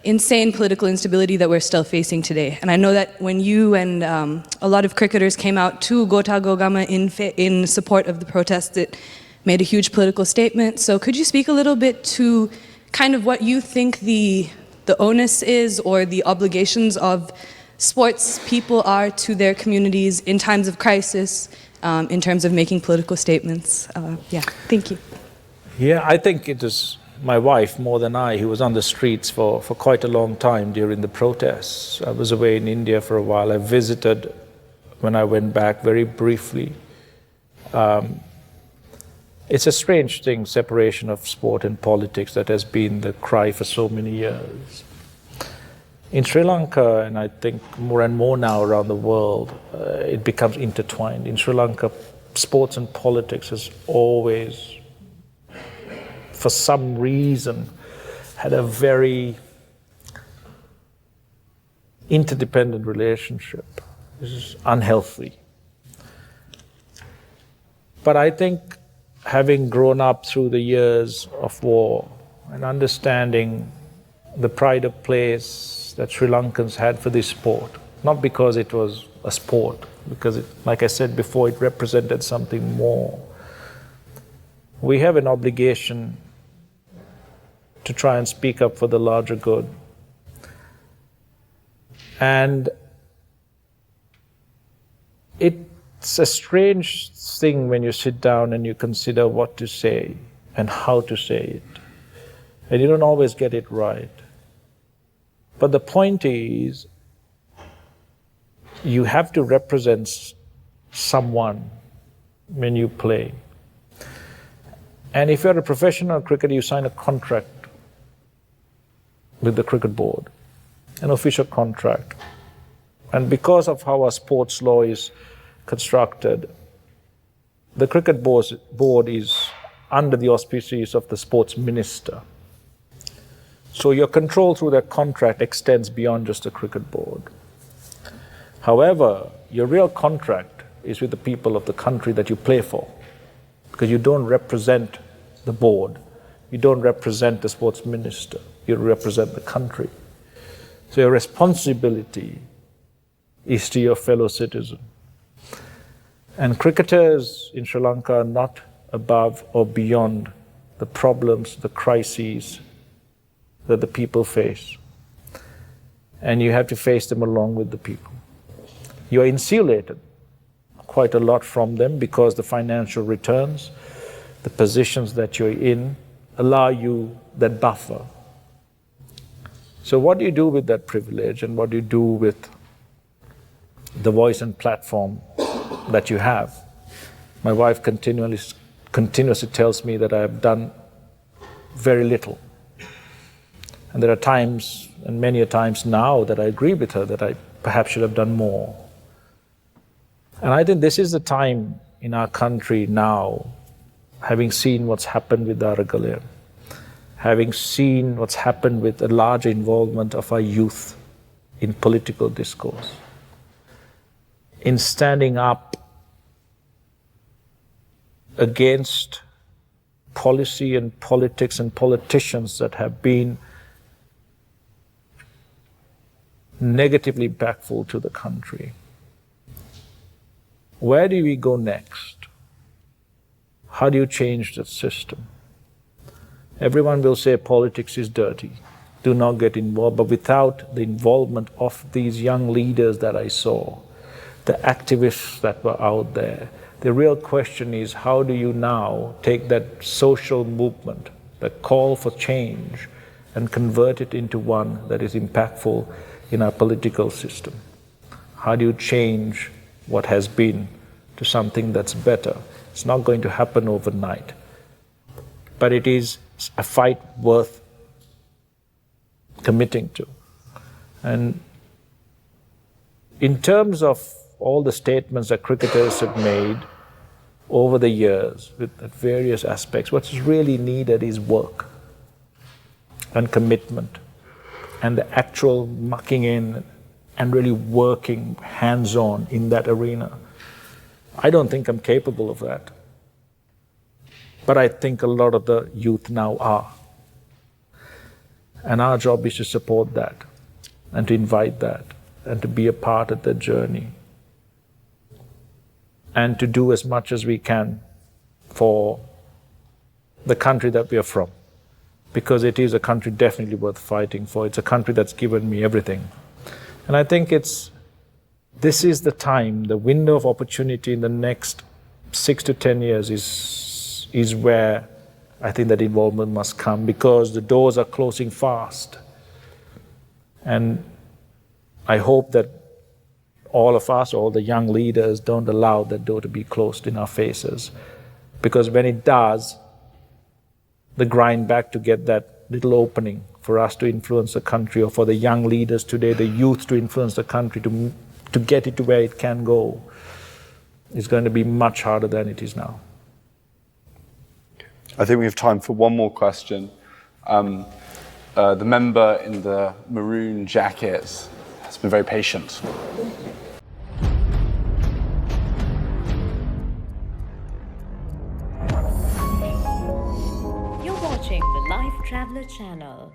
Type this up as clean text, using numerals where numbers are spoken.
insane political instability that we're still facing today. And I know that when you and a lot of cricketers came out to Gota Gogama in support of the protests, it made a huge political statement. So could you speak a little bit to kind of what you think the onus is or the obligations of sports people are to their communities in times of crisis, in terms of making political statements? Yeah, thank you. Yeah, I think it is my wife more than I who was on the streets for quite a long time during the protests. I was away in India for a while. I visited when I went back very briefly. It's a strange thing, separation of sport and politics, that has been the cry for so many years. In Sri Lanka, and I think more and more now around the world, it becomes intertwined. In Sri Lanka, sports and politics has always, for some reason, had a very interdependent relationship. This is unhealthy. But I think having grown up through the years of war and understanding the pride of place that Sri Lankans had for this sport, not because it was a sport, because, like I said before, it represented something more. We have an obligation to try and speak up for the larger good. And it's a strange thing when you sit down and you consider what to say and how to say it. And you don't always get it right. But the point is, you have to represent someone when you play. And if you're a professional cricketer, you sign a contract with the cricket board, an official contract. And because of how our sports law is constructed, the cricket board is under the auspices of the sports minister. So your control through that contract extends beyond just the cricket board. However, your real contract is with the people of the country that you play for, because you don't represent the board, you don't represent the sports minister, you represent the country. So your responsibility is to your fellow citizen. And cricketers in Sri Lanka are not above or beyond the problems, the crises that the people face. And you have to face them along with the people. You are insulated quite a lot from them because the financial returns, the positions that you're in, allow you that buffer. So what do you do with that privilege, and what do you do with the voice and platform that you have? My wife continuously tells me that I have done very little. And there are times, and many a times now, that I agree with her that I perhaps should have done more. And I think this is the time in our country now, having seen what's happened with Aragalia, having seen what's happened with a larger involvement of our youth in political discourse, in standing up against policy and politics and politicians that have been negatively impactful to the country. Where do we go next? How do you change the system? Everyone will say politics is dirty, do not get involved, but without the involvement of these young leaders that I saw, the activists that were out there, the real question is, how do you now take that social movement, that call for change, and convert it into one that is impactful in our political system? How do you change what has been to something that's better? It's not going to happen overnight, but it is a fight worth committing to. And in terms of all the statements that cricketers have made over the years with various aspects, what's really needed is work and commitment and the actual mucking in and really working hands-on in that arena. I don't think I'm capable of that, but I think a lot of the youth now are. And our job is to support that and to invite that and to be a part of that journey and to do as much as we can for the country that we are from, because it is a country definitely worth fighting for. It's a country that's given me everything. And I think this is the time, the window of opportunity in the next 6 to 10 years is where I think that involvement must come, because the doors are closing fast. And I hope that all of us, all the young leaders, don't allow that door to be closed in our faces. Because when it does, the grind back to get that little opening for us to influence the country, or for the young leaders today, the youth to influence the country, to get it to where it can go, is going to be much harder than it is now. I think we have time for one more question. The member in the maroon jacket has been very patient. You're watching the Lifetraveler channel.